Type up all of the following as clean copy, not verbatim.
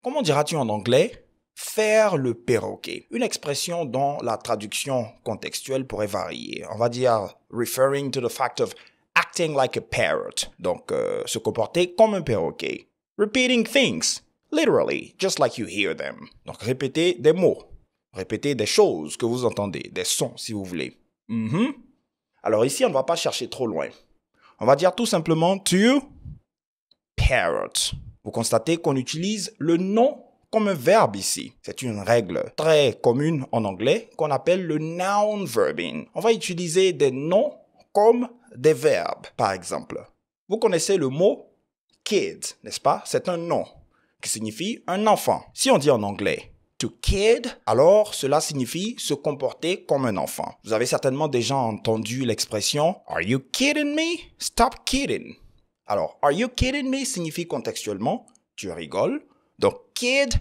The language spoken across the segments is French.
Comment diras-tu en anglais faire le perroquet? Une expression dont la traduction contextuelle pourrait varier. On va dire referring to the fact of acting like a parrot. Donc, se comporter comme un perroquet. Repeating things, literally, just like you hear them. Donc, répéter des mots. Répéter des choses que vous entendez, des sons si vous voulez. Alors ici, on ne va pas chercher trop loin. On va dire tout simplement to parrot. Vous constatez qu'on utilise le nom comme un verbe ici. C'est une règle très commune en anglais qu'on appelle le noun verbing. On va utiliser des noms comme des verbes. Par exemple, vous connaissez le mot kid, n'est-ce pas? C'est un nom qui signifie un enfant. Si on dit en anglais to kid, alors cela signifie se comporter comme un enfant. Vous avez certainement déjà entendu l'expression « Are you kidding me? Stop kidding ». Alors, « Are you kidding me » signifie contextuellement « tu rigoles ». Donc, « kid »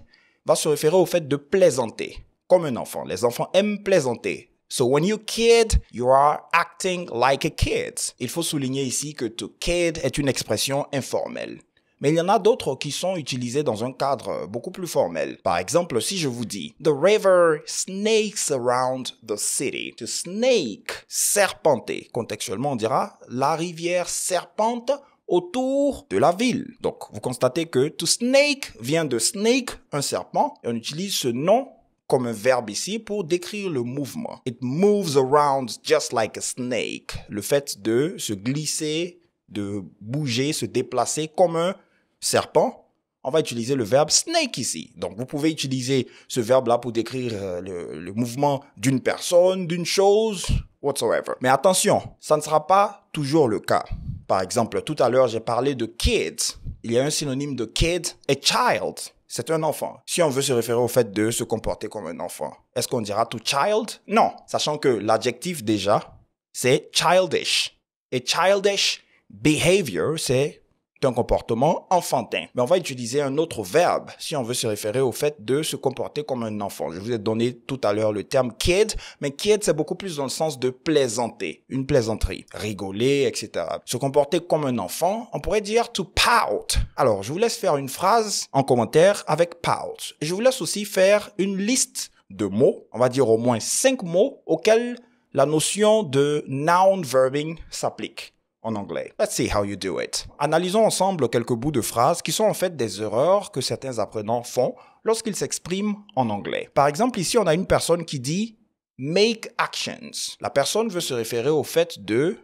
va se référer au fait de plaisanter, comme un enfant. Les enfants aiment plaisanter. So, when you kid, you are acting like a kid. Il faut souligner ici que « to kid » est une expression informelle. Mais il y en a d'autres qui sont utilisés dans un cadre beaucoup plus formel. Par exemple, si je vous dis « The river snakes around the city ». To snake, serpenter. Contextuellement, on dira « la rivière serpente autour de la ville ». Donc, vous constatez que « to snake » vient de « snake », un serpent, et on utilise ce nom comme un verbe ici pour décrire le mouvement. « It moves around just like a snake ». Le fait de se glisser, de bouger, se déplacer comme un serpent, on va utiliser le verbe snake ici. Donc, vous pouvez utiliser ce verbe-là pour décrire le mouvement d'une personne, d'une chose, whatsoever. Mais attention, ça ne sera pas toujours le cas. Par exemple, tout à l'heure, j'ai parlé de kids. Il y a un synonyme de kid, a child. C'est un enfant. Si on veut se référer au fait de se comporter comme un enfant, est-ce qu'on dira to child? Non, sachant que l'adjectif déjà, c'est childish. A childish behavior, c'est un comportement enfantin. Mais on va utiliser un autre verbe si on veut se référer au fait de se comporter comme un enfant. Je vous ai donné tout à l'heure le terme kid, mais kid, c'est beaucoup plus dans le sens de plaisanter, une plaisanterie, rigoler, etc. Se comporter comme un enfant, on pourrait dire to pout. Alors, je vous laisse faire une phrase en commentaire avec pout. Et je vous laisse aussi faire une liste de mots, on va dire au moins 5 mots auxquels la notion de noun verbing s'applique en anglais. Let's see how you do it. Analysons ensemble quelques bouts de phrases qui sont en fait des erreurs que certains apprenants font lorsqu'ils s'expriment en anglais. Par exemple, ici, on a une personne qui dit « make actions ». La personne veut se référer au fait de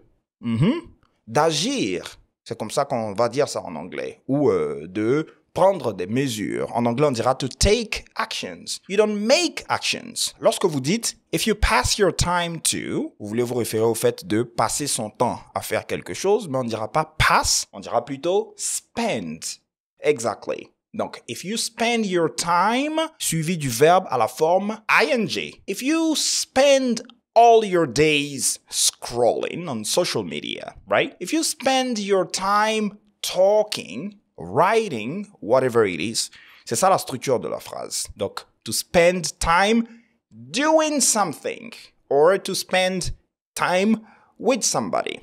d'agir. C'est comme ça qu'on va dire ça en anglais. Ou de prendre des mesures. En anglais, on dira to take actions. You don't make actions. Lorsque vous dites if you pass your time to, vous voulez vous référer au fait de passer son temps à faire quelque chose, mais on ne dira pas pass, on dira plutôt spend. Exactly. Donc, if you spend your time, suivi du verbe à la forme ing. If you spend all your days scrolling on social media, right? If you spend your time talking, writing, whatever it is, c'est ça la structure de la phrase. Donc, to spend time doing something or to spend time with somebody.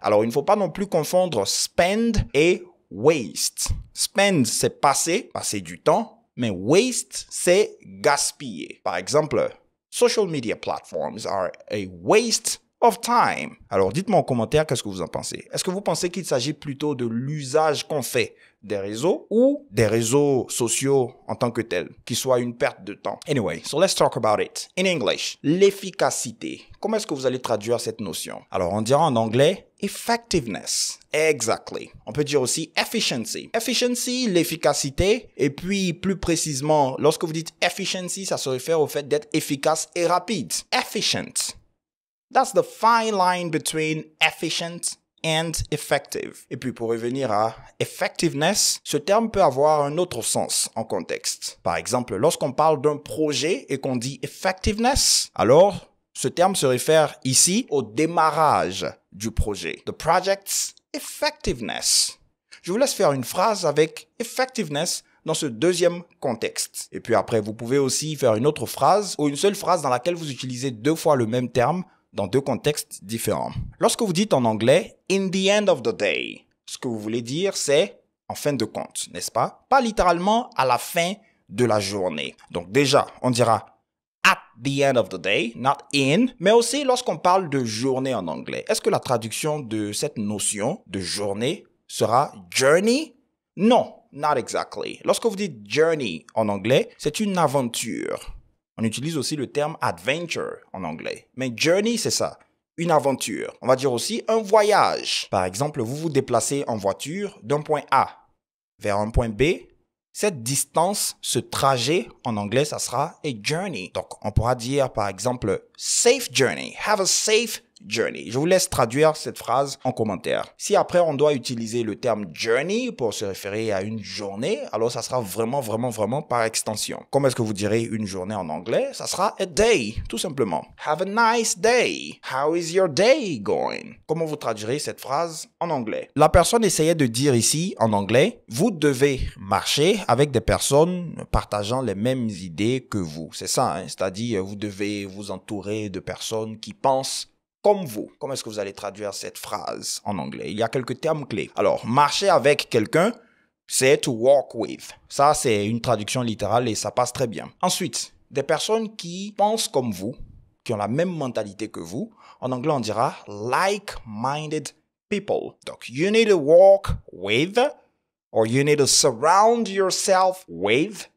Alors, il ne faut pas non plus confondre spend et waste. Spend, c'est passer du temps, mais waste, c'est gaspiller. Par exemple, social media platforms are a waste of time. Alors, dites-moi en commentaire qu'est-ce que vous en pensez. Est-ce que vous pensez qu'il s'agit plutôt de l'usage qu'on fait des réseaux ou des réseaux sociaux en tant que tels, qui soit une perte de temps? Anyway, so let's talk about it. In English, l'efficacité. Comment est-ce que vous allez traduire cette notion? Alors, on dira en anglais effectiveness. Exactly. On peut dire aussi efficiency. Efficiency, l'efficacité. Et puis, plus précisément, lorsque vous dites efficiency, ça se réfère au fait d'être efficace et rapide. Efficient. That's the fine line between efficient and effective. Et puis pour revenir à effectiveness, ce terme peut avoir un autre sens en contexte. Par exemple, lorsqu'on parle d'un projet et qu'on dit effectiveness, alors ce terme se réfère ici au démarrage du projet. The project's effectiveness. Je vous laisse faire une phrase avec effectiveness dans ce deuxième contexte. Et puis après, vous pouvez aussi faire une autre phrase ou une seule phrase dans laquelle vous utilisez 2 fois le même terme dans 2 contextes différents. Lorsque vous dites en anglais « in the end of the day », ce que vous voulez dire, c'est en fin de compte, n'est-ce pas? Pas littéralement à la fin de la journée. Donc déjà, on dira at the end of the day, not in, mais aussi lorsqu'on parle de journée en anglais. Est-ce que la traduction de cette notion de journée sera journey? Non, not exactly. Lorsque vous dites journey en anglais, c'est une aventure. On utilise aussi le terme adventure en anglais. Mais journey, c'est ça, une aventure. On va dire aussi un voyage. Par exemple, vous vous déplacez en voiture d'un point A vers un point B. Cette distance, ce trajet, en anglais, ça sera a journey. Donc, on pourra dire, par exemple, safe journey. Have a safe journey. Je vous laisse traduire cette phrase en commentaire. Si après, on doit utiliser le terme journey pour se référer à une journée, alors ça sera vraiment par extension. Comment est-ce que vous direz une journée en anglais? Ça sera a day, tout simplement. Have a nice day. How is your day going? Comment vous traduirez cette phrase en anglais? La personne essayait de dire ici, en anglais, vous devez marcher avec des personnes partageant les mêmes idées que vous. C'est ça, hein? C'est-à-dire, vous devez vous entourer de personnes qui pensent comme vous. Comment est-ce que vous allez traduire cette phrase en anglais? Il y a quelques termes clés. Alors, marcher avec quelqu'un, c'est to walk with. Ça, c'est une traduction littérale et ça passe très bien. Ensuite, des personnes qui pensent comme vous, qui ont la même mentalité que vous, en anglais, on dira like-minded people. Donc, you need to walk with, or you need to surround yourself with.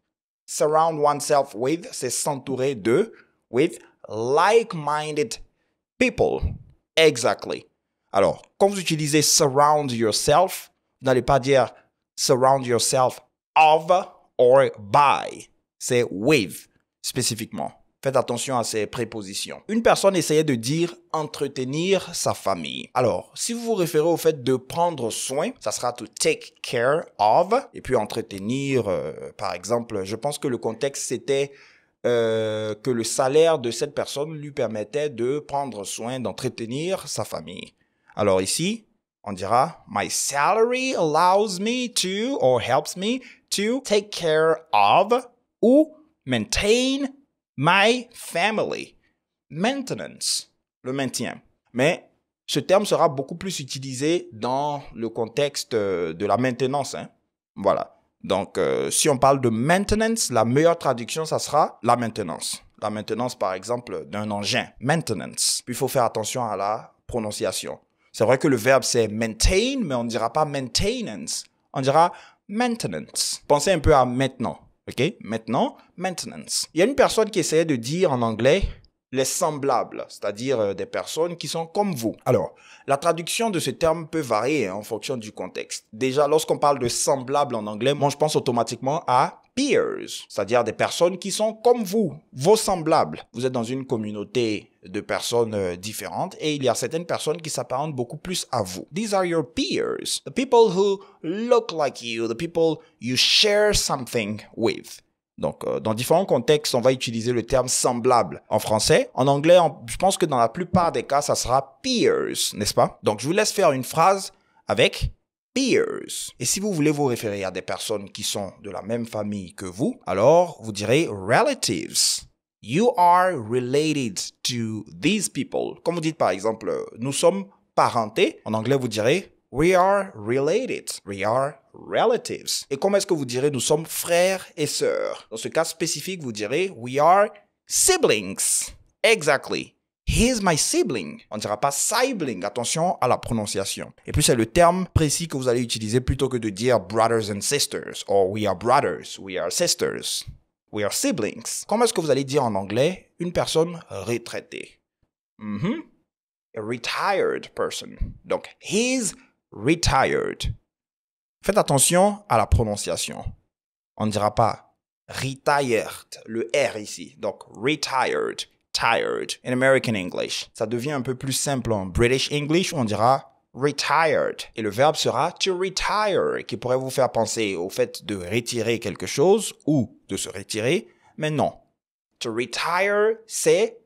Surround oneself with, c'est s'entourer de, with like-minded people. Exactly. Alors, quand vous utilisez surround yourself, vous n'allez pas dire surround yourself of or by. C'est with, spécifiquement. Faites attention à ces prépositions. Une personne essayait de dire entretenir sa famille. Alors, si vous vous référez au fait de prendre soin, ça sera to take care of. Et puis entretenir, par exemple, je pense que le contexte c'était que le salaire de cette personne lui permettait de prendre soin, d'entretenir sa famille. Alors ici, on dira my salary allows me to or helps me to take care of ou maintain my family. Maintenance, le maintien. Mais ce terme sera beaucoup plus utilisé dans le contexte de la maintenance, hein. Voilà. Donc, si on parle de maintenance, la meilleure traduction, ça sera la maintenance. La maintenance, par exemple, d'un engin. Maintenance. Puis, il faut faire attention à la prononciation. C'est vrai que le verbe, c'est maintain, mais on ne dira pas maintenance. On dira maintenance. Pensez un peu à maintenant. OK? Maintenant, maintenance. Il y a une personne qui essayait de dire en anglais les semblables, c'est-à-dire des personnes qui sont comme vous. Alors, la traduction de ce terme peut varier en fonction du contexte. Déjà, lorsqu'on parle de semblables en anglais, moi, je pense automatiquement à peers, c'est-à-dire des personnes qui sont comme vous, vos semblables. Vous êtes dans une communauté de personnes différentes et il y a certaines personnes qui s'apparentent beaucoup plus à vous. These are your peers, the people who look like you, the people you share something with. Donc, dans différents contextes, on va utiliser le terme semblable en français. En anglais, je pense que dans la plupart des cas, ça sera peers, n'est-ce pas? Donc, je vous laisse faire une phrase avec peers. Et si vous voulez vous référer à des personnes qui sont de la même famille que vous, alors vous direz relatives. You are related to these people. Comme vous dites par exemple, nous sommes parentés. En anglais, vous direz we are related. We are relatives. Et comment est-ce que vous direz nous sommes frères et sœurs? Dans ce cas spécifique, vous direz we are siblings. Exactly. He's my sibling. On ne dira pas sibling. Attention à la prononciation. Et puis, c'est le terme précis que vous allez utiliser plutôt que de dire brothers and sisters. Or we are brothers. We are sisters. We are siblings. Comment est-ce que vous allez dire en anglais une personne retraitée? A retired person. Donc, he's retired. Faites attention à la prononciation. On ne dira pas retired, le R ici. Donc, retired, tired, in American English. Ça devient un peu plus simple en British English où on dira retired. Et le verbe sera to retire, qui pourrait vous faire penser au fait de retirer quelque chose ou de se retirer, mais non. To retire, c'est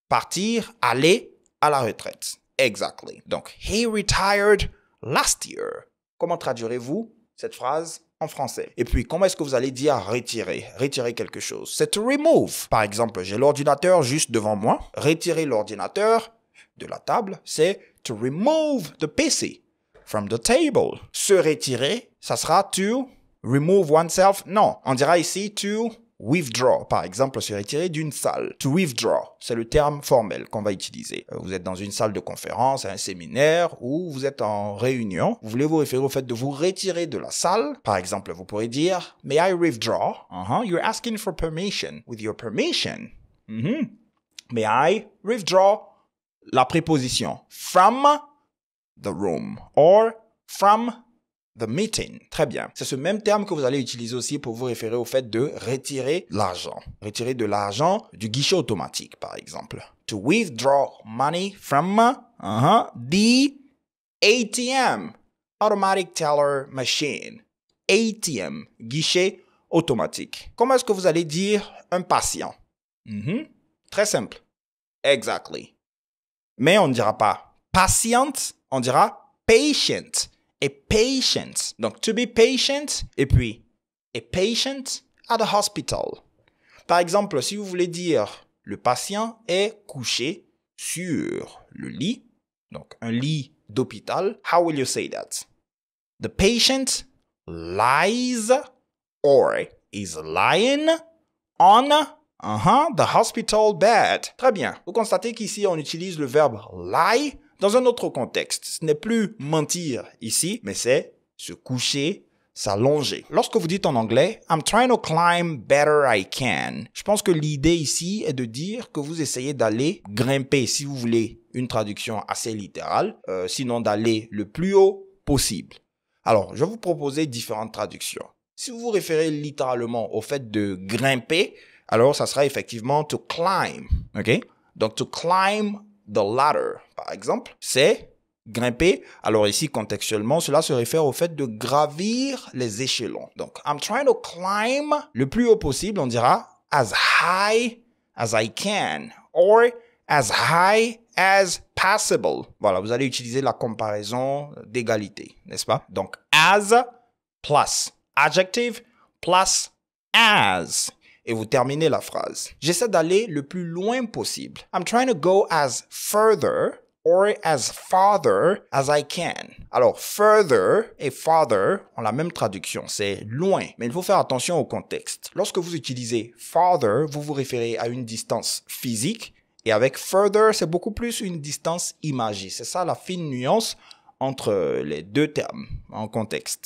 partir, aller à la retraite. Exactly. Donc, he retired last year. Comment traduirez-vous cette phrase en français? Et puis, comment est-ce que vous allez dire retirer? Retirer quelque chose. C'est to remove. Par exemple, j'ai l'ordinateur juste devant moi. Retirer l'ordinateur de la table, c'est to remove the PC from the table. Se retirer, ça sera to remove oneself. Non, on dira ici to withdraw. Par exemple, se retirer d'une salle. To withdraw, c'est le terme formel qu'on va utiliser. Vous êtes dans une salle de conférence, un séminaire, ou vous êtes en réunion. Vous voulez vous référer au fait de vous retirer de la salle. Par exemple, vous pourrez dire, may I withdraw? You're asking for permission. With your permission. May I withdraw? La préposition from the room or from the meeting. Très bien. C'est ce même terme que vous allez utiliser aussi pour vous référer au fait de retirer l'argent. Retirer de l'argent du guichet automatique, par exemple. To withdraw money from the ATM, automatic teller machine. ATM, guichet automatique. Comment est-ce que vous allez dire un patient? Très simple. Exactly. Mais on ne dira pas patient, on dira patient. A patient. Donc, to be patient, et puis, a patient at the hospital. Par exemple, si vous voulez dire le patient est couché sur le lit, donc un lit d'hôpital, how will you say that? The patient lies or is lying on the hospital bed. Très bien. Vous constatez qu'ici, on utilise le verbe lie dans un autre contexte. Ce n'est plus mentir ici, mais c'est se coucher, s'allonger. Lorsque vous dites en anglais, I'm trying to climb better I can, je pense que l'idée ici est de dire que vous essayez d'aller grimper, si vous voulez une traduction assez littérale, sinon d'aller le plus haut possible. Alors, je vais vous proposer différentes traductions. Si vous vous référez littéralement au fait de grimper, alors ça sera effectivement to climb, ok? Donc, to climb the ladder, par exemple, c'est grimper. Alors ici, contextuellement, cela se réfère au fait de gravir les échelons. Donc, I'm trying to climb le plus haut possible, on dira as high as I can or as high as possible. Voilà, vous allez utiliser la comparaison d'égalité, n'est-ce pas? Donc, as plus adjective plus as. Et vous terminez la phrase. J'essaie d'aller le plus loin possible. I'm trying to go as further or as farther as I can. Alors, further et farther ont la même traduction, c'est loin. Mais il faut faire attention au contexte. Lorsque vous utilisez farther, vous vous référez à une distance physique. Et avec further, c'est beaucoup plus une distance imagée. C'est ça la fine nuance entre les deux termes en contexte.